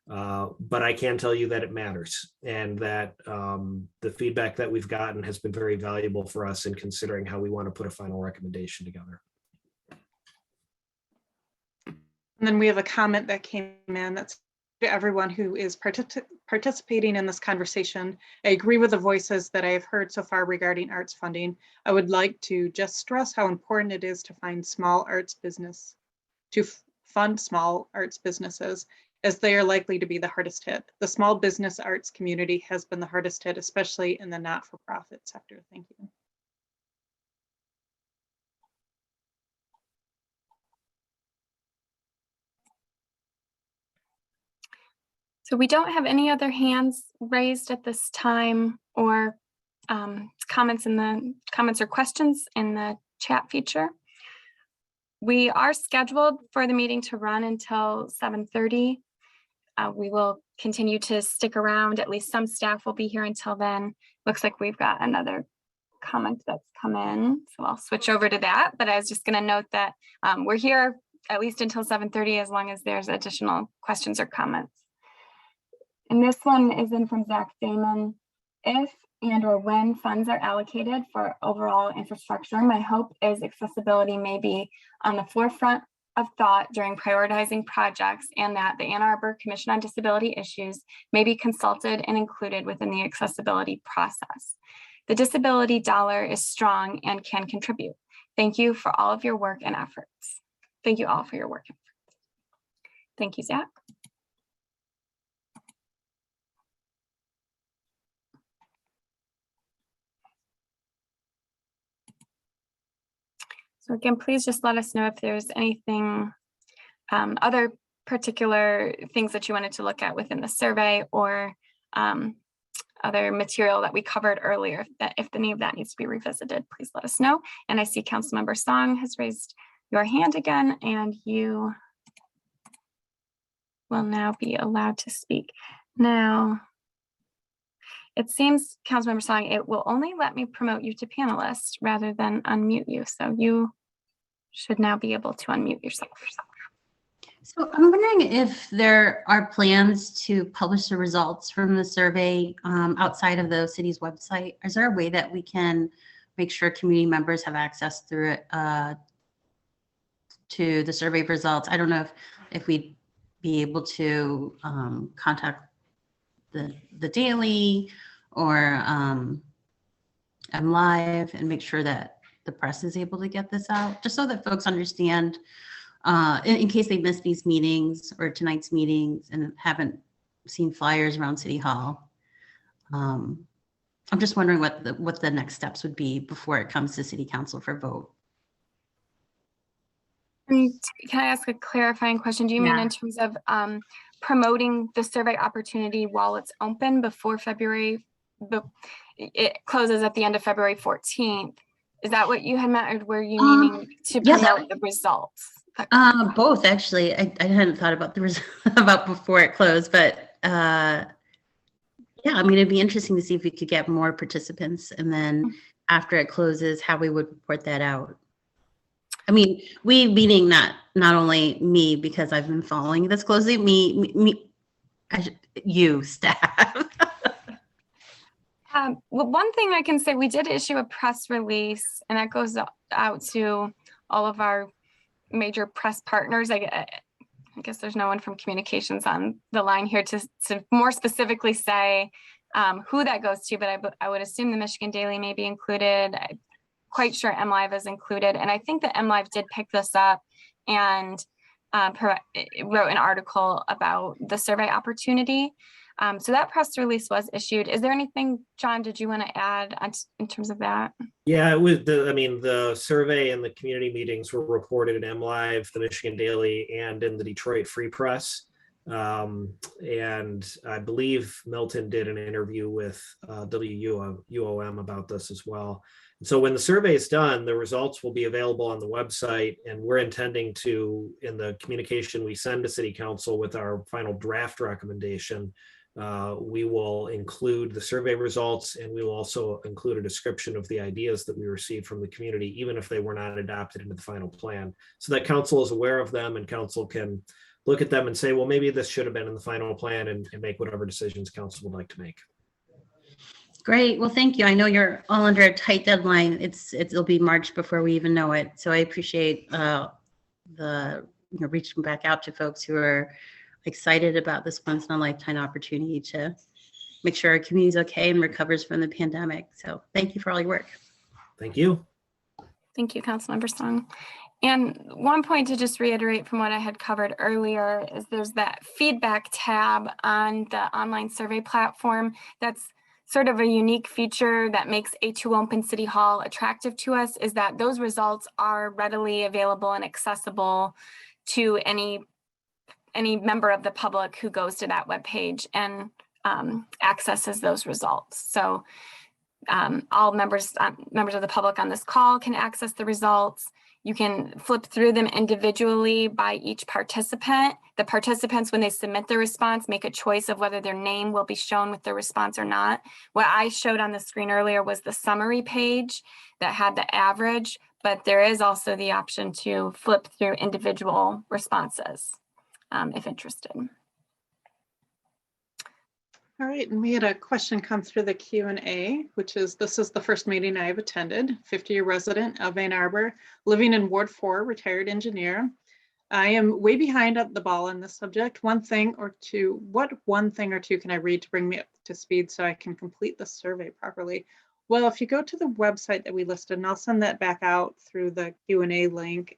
but I can tell you that it matters, and that the feedback that we've gotten has been very valuable for us in considering how we want to put a final recommendation together. And then we have a comment that came in that's to everyone who is participating in this conversation. I agree with the voices that I have heard so far regarding arts funding. I would like to just stress how important it is to fund small arts businesses, as they are likely to be the hardest hit. The small business arts community has been the hardest hit, especially in the not-for-profit sector. Thank you. So we don't have any other hands raised at this time, or comments or questions in the chat feature. We are scheduled for the meeting to run until 7:30. We will continue to stick around. At least some staff will be here until then. Looks like we've got another comment that's come in, so I'll switch over to that. But I was just going to note that we're here at least until 7:30, as long as there's additional questions or comments. And this one is in from Zach Damon. If and or when funds are allocated for overall infrastructure, my hope is accessibility may be on the forefront of thought during prioritizing projects, and that the Ann Arbor Commission on Disability Issues may be consulted and included within the accessibility process. The disability dollar is strong and can contribute. Thank you for all of your work and efforts. Thank you all for your work and efforts. Thank you, Zach. So again, please just let us know if there's anything, other particular things that you wanted to look at within the survey, or other material that we covered earlier, that if any of that needs to be revisited, please let us know. And I see Councilmember Song has raised your hand again, and you will now be allowed to speak. Now, it seems, Councilmember Song, it will only let me promote you to panelist rather than unmute you. So you should now be able to unmute yourself. So I'm wondering if there are plans to publish the results from the survey outside of the city's website. Is there a way that we can make sure community members have access through it to the survey results? I don't know if we'd be able to contact the Daily or MLive and make sure that the press is able to get this out, just so that folks understand, in case they missed these meetings or tonight's meetings and haven't seen flyers around City Hall. I'm just wondering what the next steps would be before it comes to City Council for vote. And can I ask a clarifying question? Do you mean Yeah. in terms of promoting the survey opportunity while it's open before February, it closes at the end of February 14th? Is that what you had meant, or were you meaning to yes. promote the results? Both actually. I hadn't thought about about before it closed, but yeah, I mean, it'd be interesting to see if we could get more participants, and then after it closes, how we would report that out. I mean, we meaning not only me, because I've been following this closely, you staff. Well, one thing I can say, we did issue a press release, and that goes out to all of our major press partners. I guess there's no one from communications on the line here to more specifically say who that goes to, but I would assume the Michigan Daily may be included. I'm quite sure MLive is included. And I think that MLive did pick this up and wrote an article about the survey opportunity. So that press release was issued. Is there anything, John, did you want to add in terms of that? Yeah, it was the survey and the community meetings were reported in MLive, the Michigan Daily, and in the Detroit Free Press. And I believe Milton did an interview with WUOM about this as well. And so when the survey is done, the results will be available on the website, and we're intending to, in the communication we send to City Council with our final draft recommendation, we will include the survey results, and we will also include a description of the ideas that we received from the community, even if they were not adopted into the final plan, so that council is aware of them and council can look at them and say, well, maybe this should have been in the final plan, and make whatever decisions council would like to make. Great. Well, thank you. I know you're all under a tight deadline. It'll be March before we even know it. So I appreciate reaching back out to folks who are excited about this once in a lifetime opportunity to make sure our community is okay and recovers from the pandemic. So thank you for all your work. Thank you. Thank you, Councilmember Song. And one point to just reiterate from what I had covered earlier is there's that feedback tab on the online survey platform. That's sort of a unique feature that makes A2 Open City Hall attractive to us, is that those results are readily available and accessible to any member of the public who goes to that webpage and accesses those results. So all members of the public on this call can access the results. You can flip through them individually by each participant. The participants, when they submit their response, make a choice of whether their name will be shown with their response or not. What I showed on the screen earlier was the summary page that had the average, but there is also the option to flip through individual responses if interested. All right, and we had a question come through the Q&A, which is, this is the first meeting I've attended, 50-year resident of Ann Arbor, living in Ward 4, retired engineer. I am way behind at the ball on this subject. What one thing or two can I read to bring me up to speed so I can complete the survey properly? Well, if you go to the website that we listed, and I'll send that back out through the Q&A link,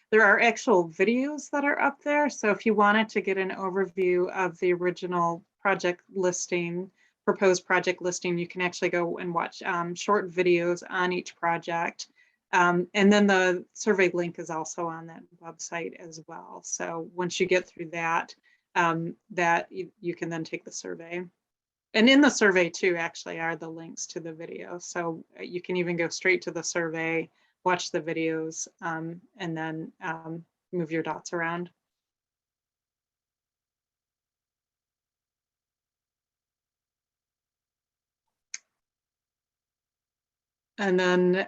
there are actual videos that are up there. So if you wanted to get an overview of the original project listing, proposed project listing, you can actually go and watch short videos on each project. And then the survey link is also on that website as well. So once you get through that, you can then take the survey. And in the survey too, actually, are the links to the video. So you can even go straight to the survey, watch the videos, and then move your dots around. And then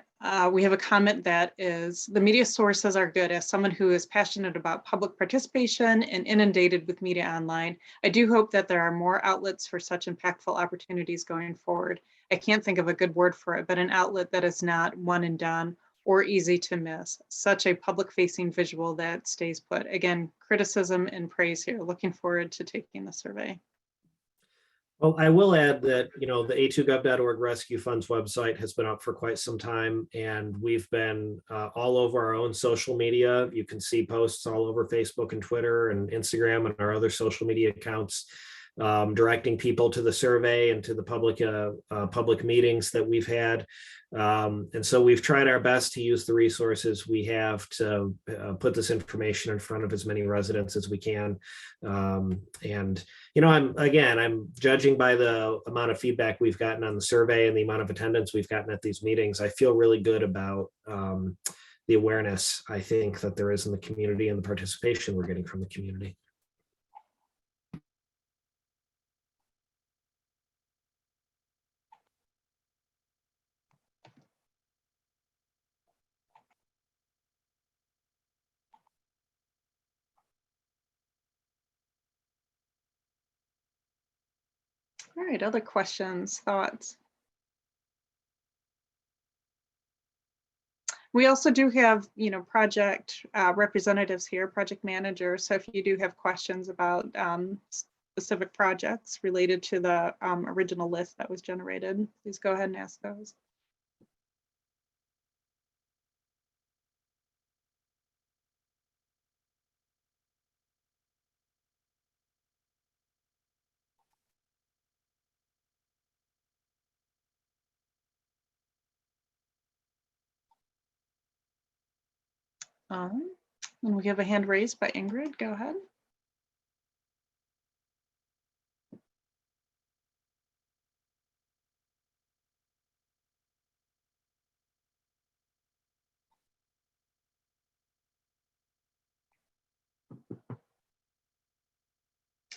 we have a comment that is, the media sources are good. As someone who is passionate about public participation and inundated with media online, I do hope that there are more outlets for such impactful opportunities going forward. I can't think of a good word for it, but an outlet that is not one and done or easy to miss. Such a public-facing visual that stays put. Again, criticism and praise here. Looking forward to taking the survey. Well, I will add that, the a2gov.org Rescue Funds website has been up for quite some time, and we've been all over our own social media. You can see posts all over Facebook and Twitter and Instagram and our other social media accounts, directing people to the survey and to the public meetings that we've had. And so we've tried our best to use the resources we have to put this information in front of as many residents as we can. I'm judging by the amount of feedback we've gotten on the survey and the amount of attendance we've gotten at these meetings. I feel really good about the awareness, I think, that there is in the community and the participation we're getting from the community. All right, other questions, thoughts? We also do have, project representatives here, project managers. So if you do have questions about specific projects related to the original list that was generated, please go ahead and ask those. And we have a hand raised by Ingrid. Go ahead.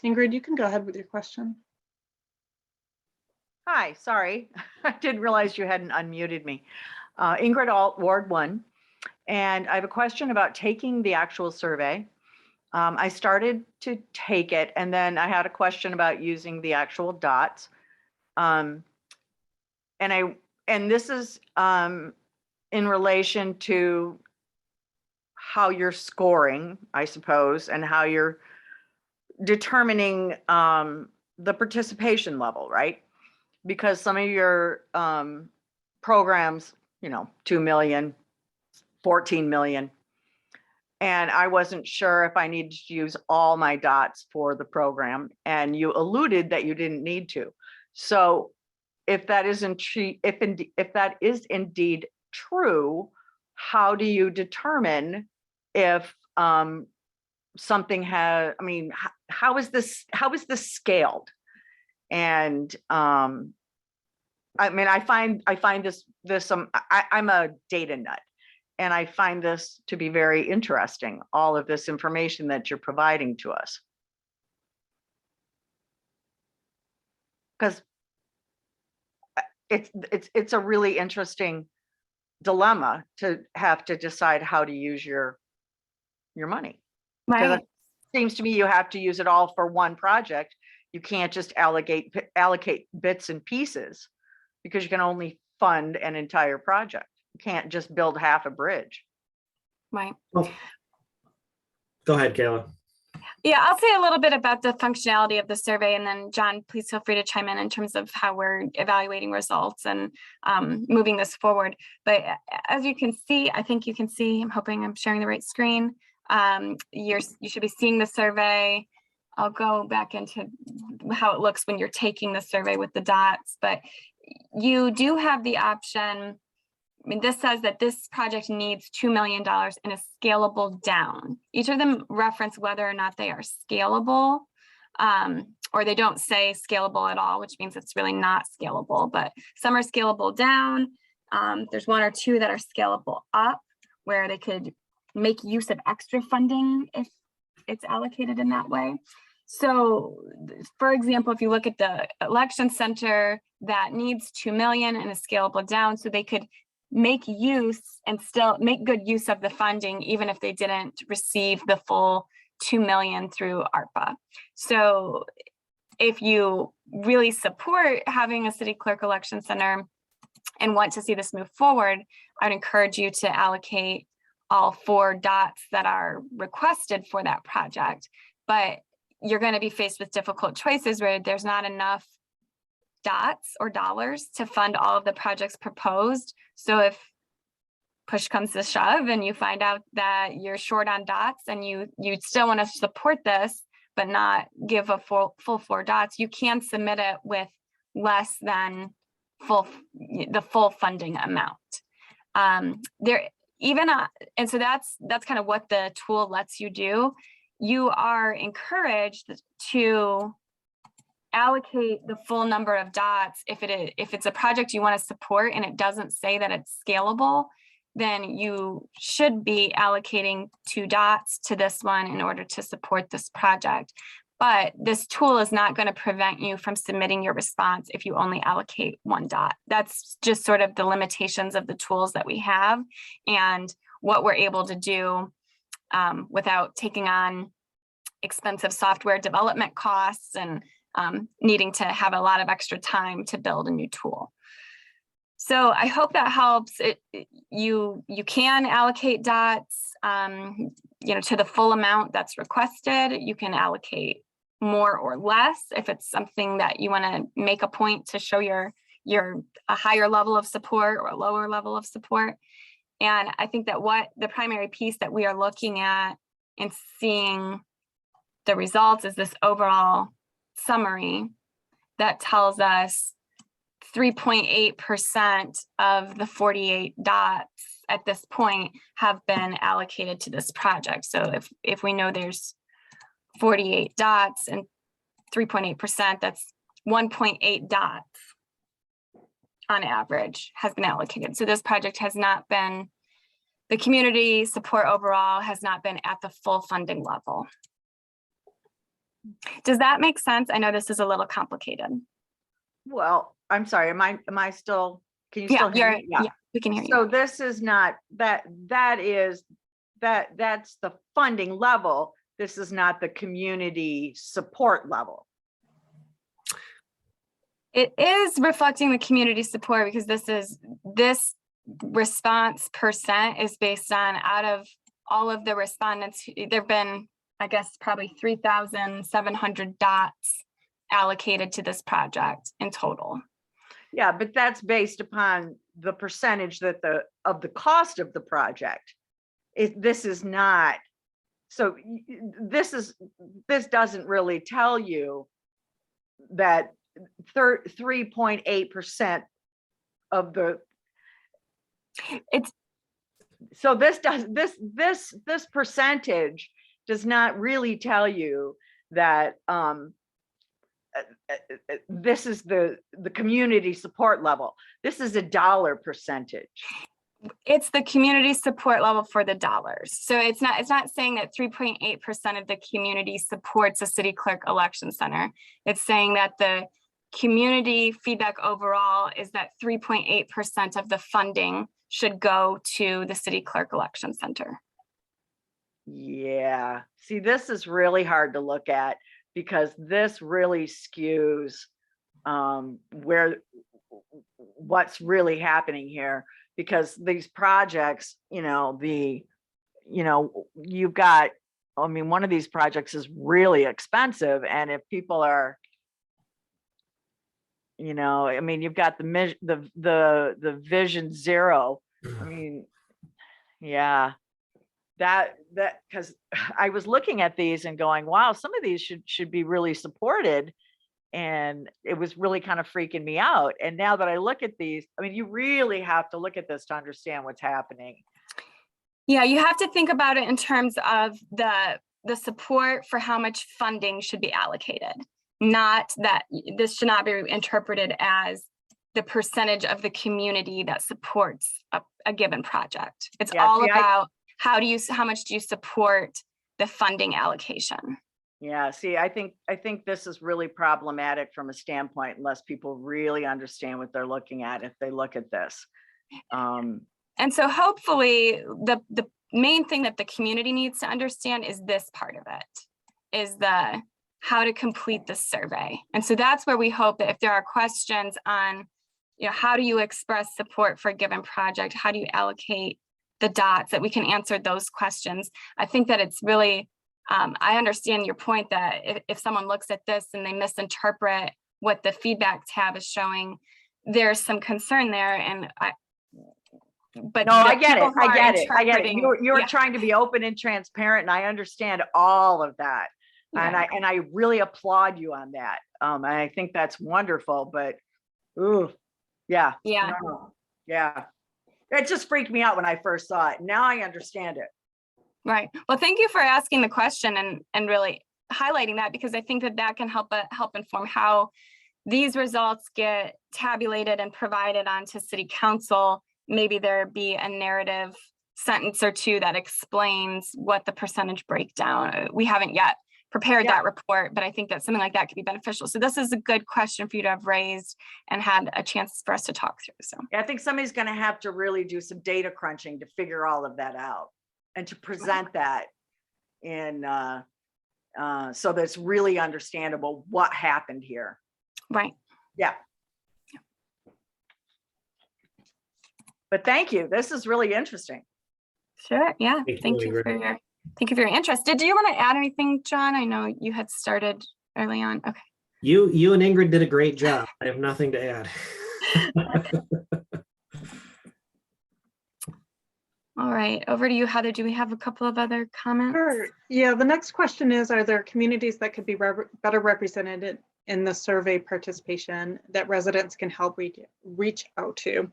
Ingrid, you can go ahead with your question. Hi, sorry. I didn't realize you hadn't unmuted me. Ingrid Alt, Ward 1. And I have a question about taking the actual survey. I started to take it, and then I had a question about using the actual dots. And this is in relation to how you're scoring, I suppose, and how you're determining the participation level, right? Because some of your programs, 2 million, 14 million. And I wasn't sure if I needed to use all my dots for the program. And you alluded that you didn't need to. So if that isn't if that is indeed true, how do you determine if something has, how is this scaled? And I find this I'm a data nut, and I find this to be very interesting, all of this information that you're providing to us. Because it's a really interesting dilemma to have to decide how to use your money. Right. It seems to me you have to use it all for one project. You can't just allocate bits and pieces, because you can only fund an entire project. You can't just build half a bridge. Right. Well, go ahead, Kayla. Yeah, I'll say a little bit about the functionality of the survey, and then John, please feel free to chime in terms of how we're evaluating results and moving this forward. But as you can see, I think you can see, I'm hoping I'm sharing the right screen. You should be seeing the survey. I'll go back into how it looks when you're taking the survey with the dots, but you do have the option. This says that this project needs $2 million in a scalable down. Each of them reference whether or not they are scalable, or they don't say scalable at all, which means it's really not scalable, but some are scalable down. There's one or two that are scalable up, where they could make use of extra funding if it's allocated in that way. So, for example, if you look at the election center that needs 2 million and is scalable down, so they could make use and still make good use of the funding, even if they didn't receive the full 2 million through ARPA. So if you really support having a city clerk election center and want to see this move forward, I'd encourage you to allocate all 4 dots that are requested for that project. But you're going to be faced with difficult choices where there's not enough dots or dollars to fund all of the projects proposed. So if push comes to shove and you find out that you're short on dots and you still want to support this, but not give a full 4 dots, you can submit it with less than the full funding amount. And so that's kind of what the tool lets you do. You are encouraged to allocate the full number of dots if it's a project you want to support and it doesn't say that it's scalable, then you should be allocating 2 dots to this one in order to support this project. But this tool is not going to prevent you from submitting your response if you only allocate 1 dot. That's just sort of the limitations of the tools that we have and what we're able to do without taking on expensive software development costs and needing to have a lot of extra time to build a new tool. So I hope that helps. You can allocate dots, to the full amount that's requested. You can allocate more or less if it's something that you want to make a point to show a higher level of support or a lower level of support. And I think that what the primary piece that we are looking at and seeing the results is this overall summary that tells us 3.8% of the 48 dots at this point have been allocated to this project. So if we know there's 48 dots and 3.8%, that's 1.8 dots on average has been allocated. So this project has not been, the community support overall has not been at the full funding level. Does that make sense? I know this is a little complicated. Well, I'm sorry, am I still, can you still hear me? Yeah, we can hear you. So this is not, that's the funding level. This is not the community support level. It is reflecting the community support because this response percent is based on out of all of the respondents, there've been, I guess, probably 3,700 dots allocated to this project in total. Yeah, but that's based upon the percentage that of the cost of the project. This is not, so this doesn't really tell you that 3.8% of the, so this percentage does not really tell you that this is the community support level. This is a dollar percentage. It's the community support level for the dollars. So it's not saying that 3.8% of the community supports a city clerk election center. It's saying that the community feedback overall is that 3.8% of the funding should go to the city clerk election center. Yeah, see, this is really hard to look at because this really skews what's really happening here, because these projects, you've got, one of these projects is really expensive. And if people are, you've got the Vision Zero. Yeah. That because I was looking at these and going, wow, some of these should be really supported, and it was really kind of freaking me out. And now that I look at these, you really have to look at this to understand what's happening. Yeah, you have to think about it in terms of the support for how much funding should be allocated. Not that this should not be interpreted as the percentage of the community that supports a given project. It's all about how much do you support the funding allocation? Yeah, see, I think this is really problematic from a standpoint, unless people really understand what they're looking at if they look at this. And so hopefully the main thing that the community needs to understand is this part of it, is the how to complete the survey. And so that's where we hope that if there are questions on, how do you express support for a given project? How do you allocate the dots, that we can answer those questions. I think that it's really, I understand your point that if someone looks at this and they misinterpret what the feedback tab is showing, there's some concern there. And but No, I the get it. people who I are get it. I get it. interpreting- You're yeah, trying to be open and transparent, and I understand all of that. And right. I really applaud you on that. And I think that's wonderful, but ooh, yeah. Yeah. No, yeah. It just freaked me out when I first saw it. Now I understand it. Right. Well, thank you for asking the question and really highlighting that, because I think that can help inform how these results get tabulated and provided onto City Council. Maybe there be a narrative sentence or two that explains what the percentage breakdown. We haven't yet prepared that report, but I think that something like that could be beneficial. So this is a good question for you to have raised and had a chance for us to talk through. So I think somebody's going to have to really do some data crunching to figure all of that out and to present that in so that it's really understandable what happened here. right. Yeah. But thank you. This is really interesting. Sure. Yeah. Thank Thank you, you for your interest. Did you want to add anything, John? I know you had started early on. Okay. You and Ingrid did a great job. I have nothing to add. All right. Over to you, Heather. Do we have a couple of other comments? Sure. Yeah, the next question is, are there communities that could be better represented in the survey participation that residents can help reach out to?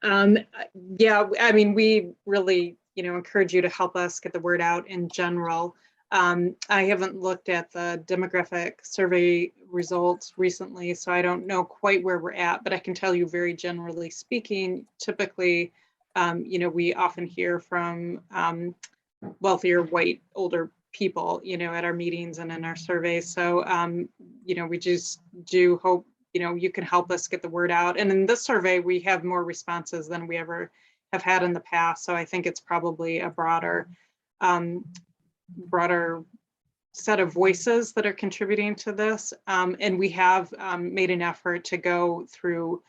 Yeah, I mean, we really, encourage you to help us get the word out in general. I haven't looked at the demographic survey results recently, so I don't know quite where we're at, but I can tell you very generally speaking, typically, we often hear from wealthier white older people, at our meetings and in our surveys. So, we just do hope, you can help us get the word out. And in this survey, we have more responses than we ever have had in the past. So I think it's probably a broader set of voices that are contributing to this. And we have made an effort to go through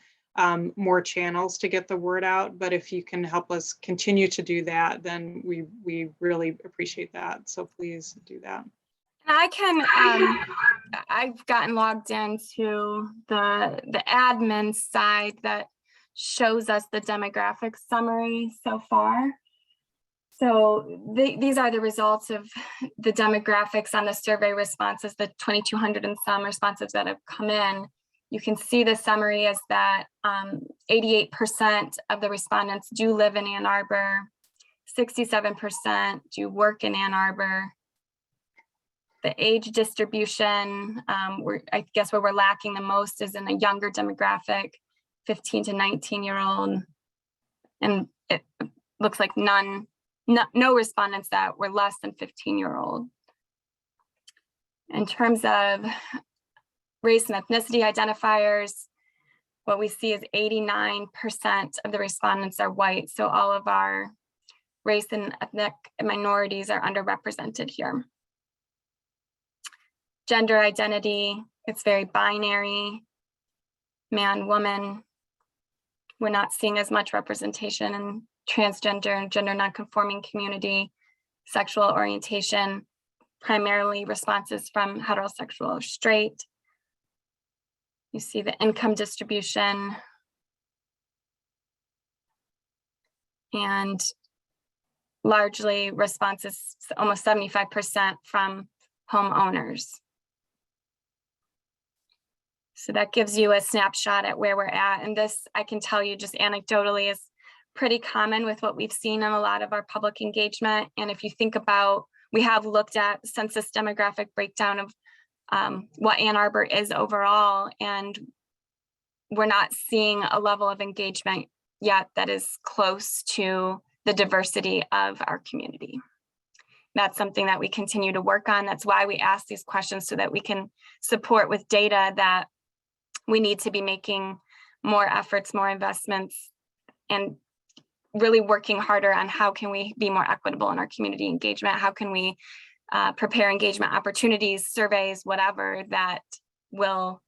more channels to get the word out. But if you can help us continue to do that, then we really appreciate that. So please do that. I can, I've gotten logged into the admin side that shows us the demographic summary so far. So these are the results of the demographics on the survey responses, the 2,200 and some responses that have come in. You can see the summary is that 88% of the respondents do live in Ann Arbor, 67% do work in Ann Arbor. The age distribution, I guess where we're lacking the most is in a younger demographic, 15 to 19-year-old. And it looks like no respondents that were less than 15-year-old. In terms of race and ethnicity identifiers, what we see is 89% of the respondents are white. So all of our race and ethnic minorities are underrepresented here. Gender identity, it's very binary, man, woman. We're not seeing as much representation in transgender and gender nonconforming community. Sexual orientation, primarily responses from heterosexual or straight. You see the income distribution. And largely responses, almost 75% from homeowners. So that gives you a snapshot at where we're at. And this, I can tell you just anecdotally, is pretty common with what we've seen in a lot of our public engagement. And if you think about, we have looked at census demographic breakdown of what Ann Arbor is overall, and we're not seeing a level of engagement yet that is close to the diversity of our community. That's something that we continue to work on. That's why we ask these questions, so that we can support with data that we need to be making more efforts, more investments, and really working harder on how can we be more equitable in our community engagement? How can we prepare engagement opportunities, surveys, whatever, that will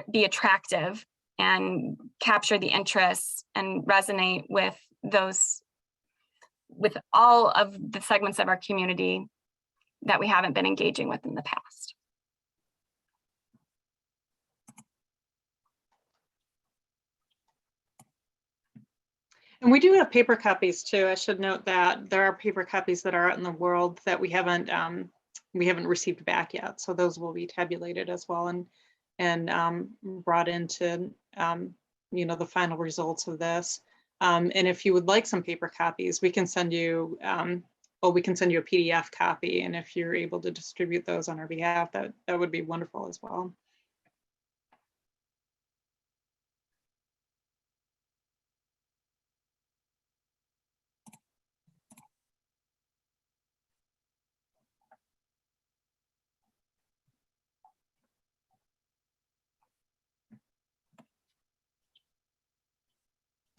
be attractive and capture the interests and resonate with those, with all of the segments of our community that we haven't been engaging with in the past. And we do have paper copies too. I should note that there are paper copies that are out in the world that we haven't received back yet. So those will be tabulated as well and brought into the final results of this. And if you would like some paper copies, we can send you we can send you a PDF copy. And if you're able to distribute those on our behalf, that would be wonderful as well.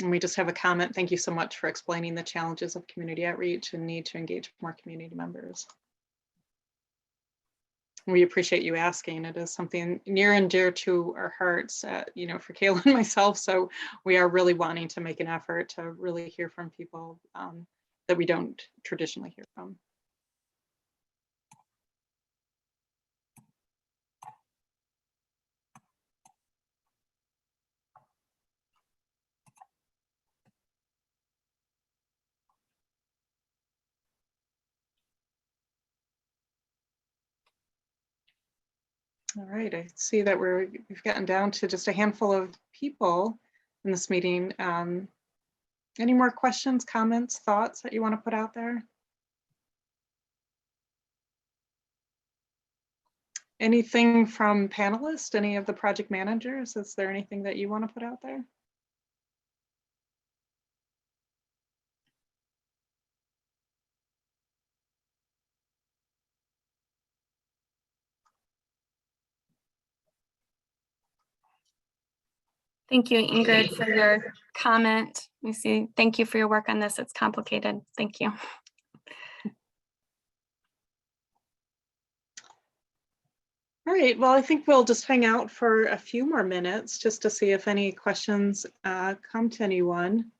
And we just have a comment. Thank you so much for explaining the challenges of community outreach and need to engage more community members. We appreciate you asking. It is something near and dear to our hearts, for Kayla and myself. So we are really wanting to make an effort to really hear from people that we don't traditionally hear from. All right, I see that we've gotten down to just a handful of people in this meeting. Any more questions, comments, thoughts that you want to put out there? Anything from panelists, any of the project managers? Is there anything that you want to put out there? Thank you, Ingrid, for your comment. We see, thank you for your work on this. It's complicated. Thank you. All right, well, I think we'll just hang out for a few more minutes just to see if any questions come to anyone.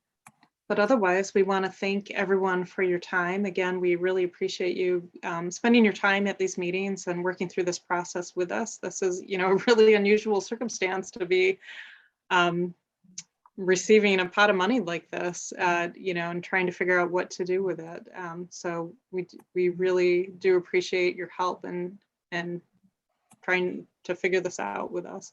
But otherwise, we want to thank everyone for your time. Again, we really appreciate you spending your time at these meetings and working through this process with us. This is, a really unusual circumstance to be receiving a pot of money like this, and trying to figure out what to do with it. So we really do appreciate your help and trying to figure this out with us.